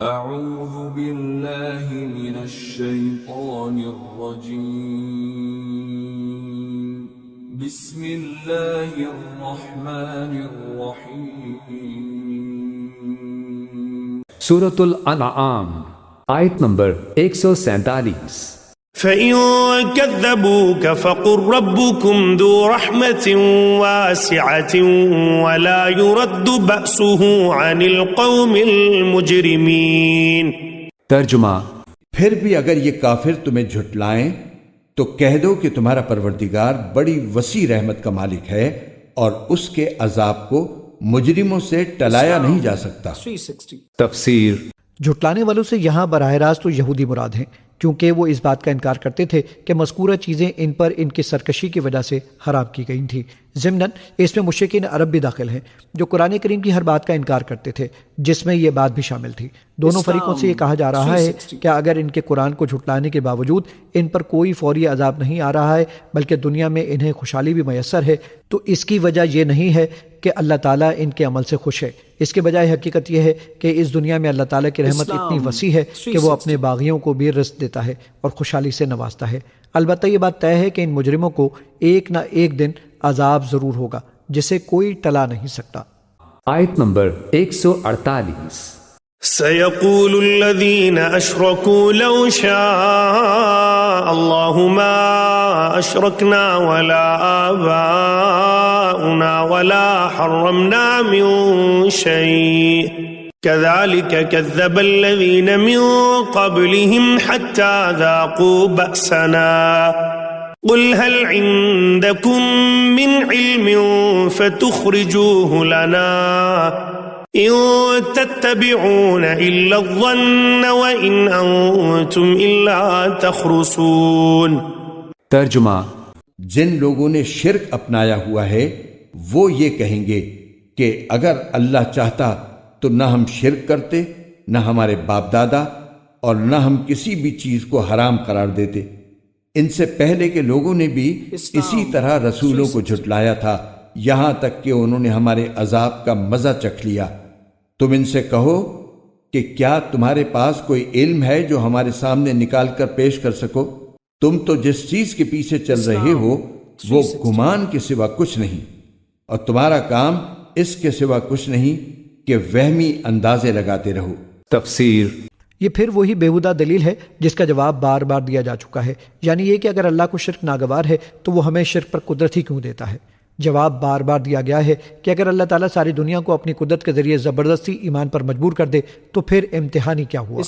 أعوذ بالله من الشيطان الرجيم بسم الله الرحمن الرحيم سورة الانعام آیت نمبر 147۔ فَإِن كَذَّبُوكَ فَقُل رَّبُّكُمْ ذُو رَحْمَةٍ وَاسِعَةٍ وَلَا يُرَدُّ بَأْسُهُ عَنِ الْقَوْمِ الْمُجْرِمِينَ۔ ترجمہ: پھر بھی اگر یہ کافر تمہیں جھٹلائیں تو کہہ دو کہ تمہارا پروردگار بڑی وسیع رحمت کا مالک ہے اور اس کے عذاب کو مجرموں سے ٹلایا نہیں جا سکتا۔ تفسیر: جھٹلانے والوں سے یہاں براہ راست تو یہودی مراد ہیں، کیونکہ وہ اس بات کا انکار کرتے تھے کہ مذکورہ چیزیں ان پر ان کی سرکشی کی وجہ سے حرام کی گئی تھیں۔ ضمناً اس میں مشرکین عرب بھی داخل ہیں جو قرآن کریم کی ہر بات کا انکار کرتے تھے، جس میں یہ بات بھی شامل تھی۔ دونوں فریقوں سے یہ کہا جا رہا ہے کہ اگر ان کے قرآن کو جھٹلانے کے باوجود ان پر کوئی فوری عذاب نہیں آ رہا ہے بلکہ دنیا میں انہیں خوشحالی بھی میسر ہے، تو اس کی وجہ یہ نہیں ہے کہ اللہ تعالیٰ ان کے عمل سے خوش ہے۔ اس کے بجائے حقیقت یہ ہے کہ اس دنیا میں اللہ تعالیٰ کی رحمت اتنی وسیع ہے کہ وہ اپنے باغیوں کو بھی رزق دیتا ہے اور خوشحالی سے نوازتا ہے۔ البتہ یہ بات طے ہے کہ ان مجرموں کو ایک نہ ایک دن عذاب ضرور ہوگا جسے کوئی ٹلا نہیں سکتا۔ آیت نمبر 148۔ سَيَقُولُ الَّذِينَ أَشْرَكُوا لَوْ شَاءَ اللَّهُ مَا أَشْرَكْنَا وَلَا آبَاؤُنَا وَلَا حَرَّمْنَا مِن شَيْءٍ كَذَلِكَ كَذَّبَ الَّذِينَ مِن قَبْلِهِمْ حَتَّى ذَاقُوا بَأْسَنَا قُلْ هَلْ عِندَكُم مِّنْ عِلْمٍ فَتُخْرِجُوهُ لَنَا إِن تَتَّبِعُونَ إِلَّا الظَّنَّ وَإِنْ أَنْتُمْ إِلَّا تَخْرُصُونَ۔ ترجمہ: جن لوگوں نے شرک اپنایا ہوا ہے وہ یہ کہیں گے کہ اگر اللہ چاہتا تو نہ ہم شرک کرتے، نہ ہمارے باپ دادا، اور نہ ہم کسی بھی چیز کو حرام قرار دیتے۔ ان سے پہلے کے لوگوں نے بھی اسی طرح رسولوں کو جھٹلایا تھا، یہاں تک کہ انہوں نے ہمارے عذاب کا مزہ چکھ لیا۔ تم ان سے کہو کہ کیا تمہارے پاس کوئی علم ہے جو ہمارے سامنے نکال کر پیش کر سکو؟ تم تو جس چیز کے پیچھے چل رہے ہو وہ گمان کے سوا کچھ نہیں، اور تمہارا کام اس کے سوا کچھ نہیں کہ وہمی اندازے لگاتے رہو۔ تفسیر: یہ پھر وہی بیہودہ دلیل ہے جس کا جواب بار بار دیا جا چکا ہے، یعنی یہ کہ اگر اللہ کو شرک ناگوار ہے تو وہ ہمیں شرک پر قدرت ہی کیوں دیتا ہے؟ جواب بار بار دیا گیا ہے کہ اگر اللہ تعالیٰ ساری دنیا کو اپنی قدرت کے ذریعے زبردستی ایمان پر مجبور کر دے تو پھر امتحان ہی کیا ہوا؟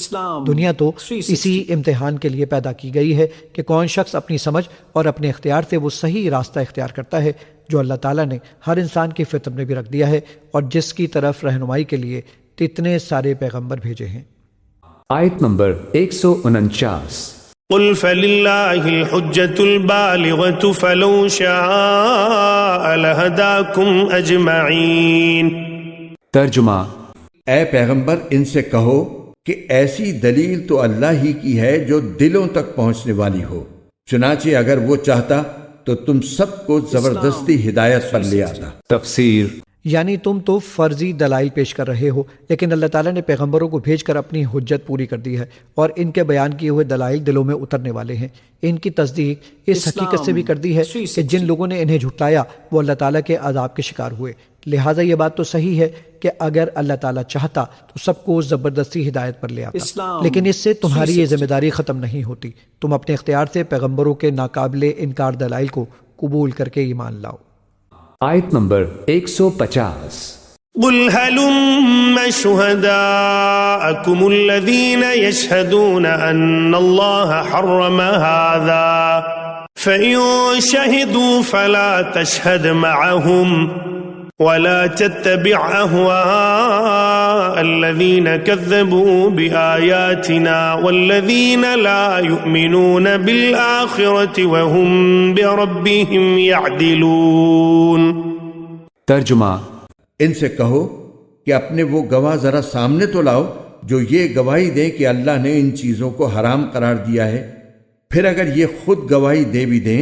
دنیا تو اسی امتحان کے لیے پیدا کی گئی ہے کہ کون شخص اپنی سمجھ اور اپنے اختیار سے وہ صحیح راستہ اختیار کرتا ہے جو اللہ تعالیٰ نے ہر انسان کی فطرت میں بھی رکھ دیا ہے اور جس کی طرف رہنمائی کے لیے اتنے سارے پیغمبر بھیجے ہیں۔ آیت نمبر 149۔ قُلْ فَلِلَّهِ الْحُجَّةُ الْبَالِغَةُ فَلَوْ شَاءَ لَهَدَاكُمْ أَجْمَعِينَ۔ ترجمہ: اے پیغمبر ان سے کہو کہ ایسی دلیل تو اللہ ہی کی ہے جو دلوں تک پہنچنے والی ہو، چنانچہ اگر وہ چاہتا تو تم سب کو زبردستی ہدایت پر لے آتا۔ تفسیر: یعنی تم تو فرضی دلائل پیش کر رہے ہو، لیکن اللہ تعالیٰ نے پیغمبروں کو بھیج کر اپنی حجت پوری کر دی ہے اور ان کے بیان کیے ہوئے دلائل دلوں میں اترنے والے ہیں۔ ان کی تصدیق اس حقیقت سے بھی کر دی ہے کہ جن لوگوں نے انہیں جھٹلایا وہ اللہ تعالیٰ کے عذاب کے شکار ہوئے، لہٰذا یہ بات تو صحیح ہے کہ اگر اللہ تعالیٰ چاہتا تو سب کو زبردستی ہدایت پر لے آتا، لیکن اس سے تمہاری یہ ذمہ داری ختم نہیں ہوتی۔ تم اپنے اختیار سے پیغمبروں کے ناقابل انکار دلائل کو قبول کر کے ایمان لاؤ۔ آیت نمبر 150۔ قُلْ هَلُمَّ شُهَدَاءَكُمُ الَّذِينَ يَشْهَدُونَ أَنَّ اللَّهَ حَرَّمَ هَذَا فَإِن شَهِدُوا فَلَا تَشْهَدْ مَعَهُمْ وَلَا تَتَّبِعْ أَهْوَاءَ الَّذِينَ كَذَّبُوا بِآيَاتِنَا وَالَّذِينَ لَا يُؤْمِنُونَ بِالْآخِرَةِ وَهُمْ بِرَبِّهِمْ يَعْدِلُونَ۔ ترجمہ: ان سے کہو کہ اپنے وہ گواہ ذرا سامنے تو لاؤ جو یہ گواہی دیں کہ اللہ نے ان چیزوں کو حرام قرار دیا ہے، پھر اگر یہ خود گواہی دے بھی دیں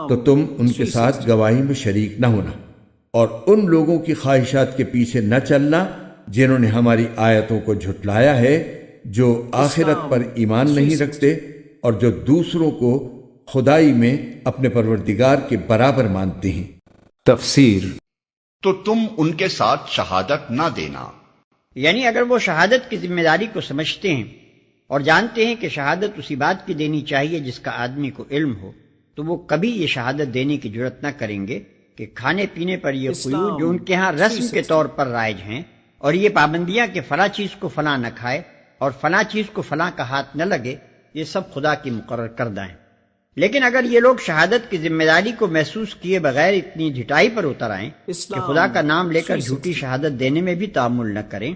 تو تم ان کے ساتھ گواہی میں شریک نہ ہونا، اور ان لوگوں کی خواہشات کے پیچھے نہ چلنا جنہوں نے ہماری آیتوں کو جھٹلایا ہے، جو آخرت پر ایمان نہیں رکھتے اور جو دوسروں کو خدائی میں اپنے پروردگار کے برابر مانتے ہیں۔ تفسیر۔ تو تم ان کے ساتھ شہادت نہ دینا، یعنی اگر وہ شہادت کی ذمہ داری کو سمجھتے ہیں اور جانتے ہیں کہ شہادت اسی بات کی دینی چاہیے جس کا آدمی کو علم ہو، تو وہ کبھی یہ شہادت دینے کی جرت نہ کریں گے کہ کھانے پینے پر یہ قیود جو ان کے ہاں رسم کے طور پر رائج ہیں اور یہ پابندیاں کہ فلاں چیز کو فلاں نہ کھائے اور فلاں چیز کو فلاں کا ہاتھ نہ لگے، یہ سب خدا کی مقرر کردہ ہیں۔ لیکن اگر یہ لوگ شہادت کی ذمہ داری کو محسوس کیے بغیر اتنی ڈھٹائی پر اتر آئیں کہ خدا کا نام لے کر جھوٹی شہادت دینے میں بھی تعامل نہ کریں،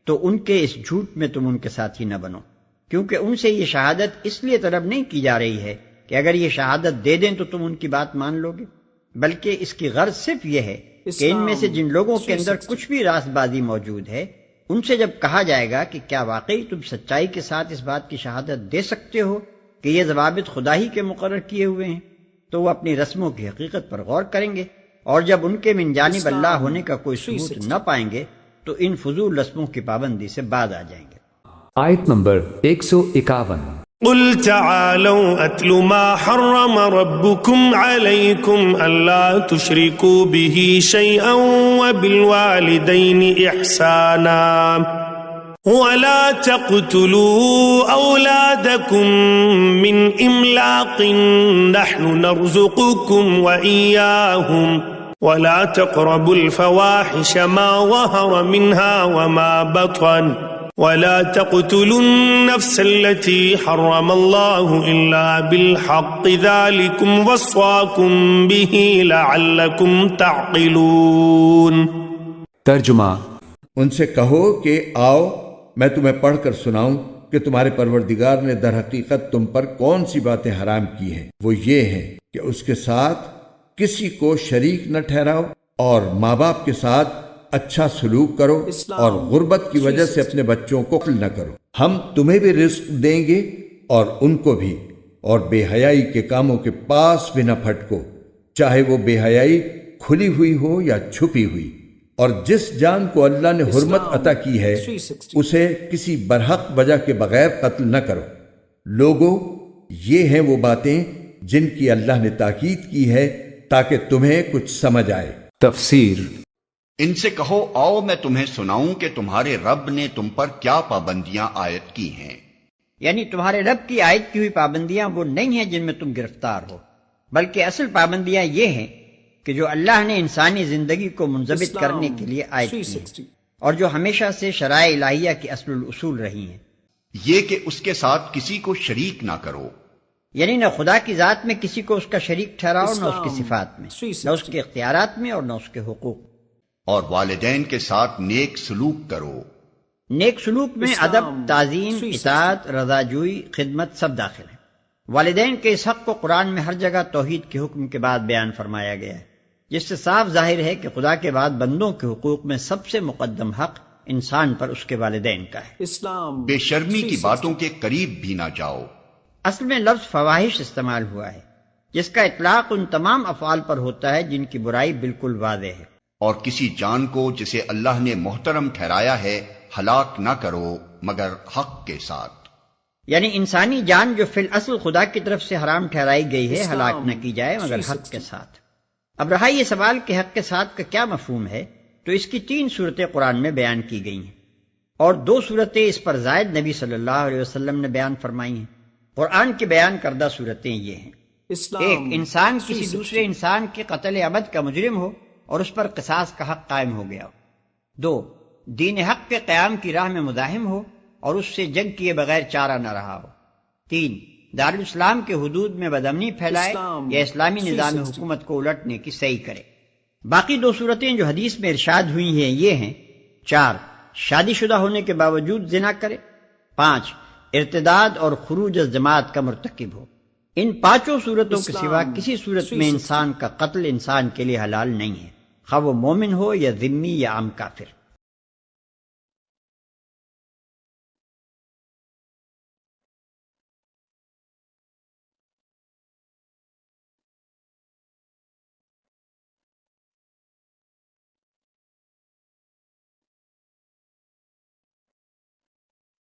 تو ان کے اس جھوٹ میں تم ان کے ساتھی نہ بنو، کیونکہ ان سے یہ شہادت اس لیے طلب نہیں کی جا رہی ہے کہ اگر یہ شہادت دے دیں تو تم ان کی بات مان لو گے، بلکہ اس کی غرض صرف یہ ہے کہ ان میں سے جن لوگوں کے اندر کچھ بھی راست بازی موجود ہے، ان سے جب کہا جائے گا کہ کیا واقعی تم سچائی کے ساتھ اس بات کی شہادت دے سکتے ہو کہ یہ ضوابط خدا ہی کے مقرر کیے ہوئے ہیں، تو وہ اپنی رسموں کی حقیقت پر غور کریں گے، اور جب ان کے من جانب اللہ ہونے کا کوئی ثبوت نہ پائیں گے تو ان فضول رسموں کی پابندی سے باز آ جائیں گے۔ آیت نمبر 151۔ قل تعالوا اتل ما حرم ربكم عليكم الا تشركوا به شيئا وبالوالدين احسانا ولا تقتلوا اولادكم من املاق نحن نرزقكم واياهم ولا تقربوا الفواحش ما ظهر منها وما بطن ولا تقتلوا النفس التي حرم الله إلا بالحق ذلكم وصاكم به لعلكم تعقلون۔ ترجمہ۔ ان سے کہو کہ آؤ میں تمہیں پڑھ کر سناؤں کہ تمہارے پروردگار نے در حقیقت تم پر کون سی باتیں حرام کی ہیں۔ وہ یہ ہیں کہ اس کے ساتھ کسی کو شریک نہ ٹھہراؤ اور ماں باپ کے ساتھ اچھا سلوک کرو اور غربت کی وجہ سے اپنے بچوں کو قتل نہ کرو۔ ہم تمہیں بھی رزق دیں گے اور ان کو بھی، اور بے حیائی کے کاموں کے پاس بھی نہ پھٹکو، چاہے وہ بے حیائی کھلی ہوئی ہو یا چھپی ہوئی، اور جس جان کو اللہ نے حرمت عطا کی ہے اسے کسی برحق وجہ کے بغیر قتل نہ کرو۔ لوگو، یہ ہیں وہ باتیں جن کی اللہ نے تاکید کی ہے تاکہ تمہیں کچھ سمجھ آئے۔ تفسیر۔ ان سے کہو آؤ میں تمہیں سناؤں کہ تمہارے رب نے تم پر کیا پابندیاں عائد کی ہیں۔ یعنی تمہارے رب کی عائد کی ہوئی پابندیاں وہ نہیں ہیں جن میں تم گرفتار ہو، بلکہ اصل پابندیاں یہ ہیں کہ جو اللہ نے انسانی زندگی کو منضبط کرنے کے لیے عائد کی ہیں اور جو ہمیشہ سے شرائع الہیہ کی اصل الاصول رہی ہیں۔ یہ کہ اس کے ساتھ کسی کو شریک نہ کرو، یعنی نہ خدا کی ذات میں کسی کو اس کا شریک ٹھہراؤ، نہ اس کی صفات میں، نہ اس کے اختیارات میں اور نہ اس کے حقوق۔ اور والدین کے ساتھ نیک سلوک کرو۔ نیک سلوک میں ادب، تعظیم، اطاعت، رضا جوئی، خدمت سب داخل ہیں۔ والدین کے اس حق کو قرآن میں ہر جگہ توحید کے حکم کے بعد بیان فرمایا گیا ہے، جس سے صاف ظاہر ہے کہ خدا کے بعد بندوں کے حقوق میں سب سے مقدم حق انسان پر اس کے والدین کا ہے۔ بے شرمی کی باتوں کے قریب بھی نہ جاؤ۔ اصل میں لفظ فواحش استعمال ہوا ہے، جس کا اطلاق ان تمام افعال پر ہوتا ہے جن کی برائی بالکل واضح ہے۔ اور کسی جان کو جسے اللہ نے محترم ٹھہرایا ہے ہلاک نہ کرو مگر حق کے ساتھ۔ یعنی انسانی جان جو فی الاصل خدا کی طرف سے حرام ٹھہرائی گئی ہے ہلاک نہ کی جائے مگر حق کے ساتھ۔ اب رہا یہ سوال کہ حق کے ساتھ کا کیا مفہوم ہے، تو اس کی 3 صورتیں قرآن میں بیان کی گئی ہیں، اور 2 صورتیں اس پر زائد نبی صلی اللہ علیہ وسلم نے بیان فرمائی ہیں۔ قرآن کی بیان کردہ صورتیں یہ ہیں: 1، انسان کسی دوسرے انسان کے قتل عمد کا مجرم ہو اور اس پر قصاص کا حق قائم ہو گیا ہو۔ 2، دین حق کے قیام کی راہ میں مزاحم ہو اور اس سے جنگ کیے بغیر چارہ نہ رہا ہو۔ 3، دارالاسلام کے حدود میں بدامنی پھیلائے یا اسلامی نظام حکومت کو الٹنے کی سعی کرے۔ باقی 2 صورتیں جو حدیث میں ارشاد ہوئی ہیں یہ ہیں: 4، شادی شدہ ہونے کے باوجود زنا کرے۔ 5، ارتداد اور خروج از جماعت کا مرتکب ہو۔ ان 5 صورتوں کے سوا کسی صورت میں انسان کا قتل انسان کے لیے حلال نہیں ہے، خواہ وہ مومن ہو یا ذمی یا عام کافر۔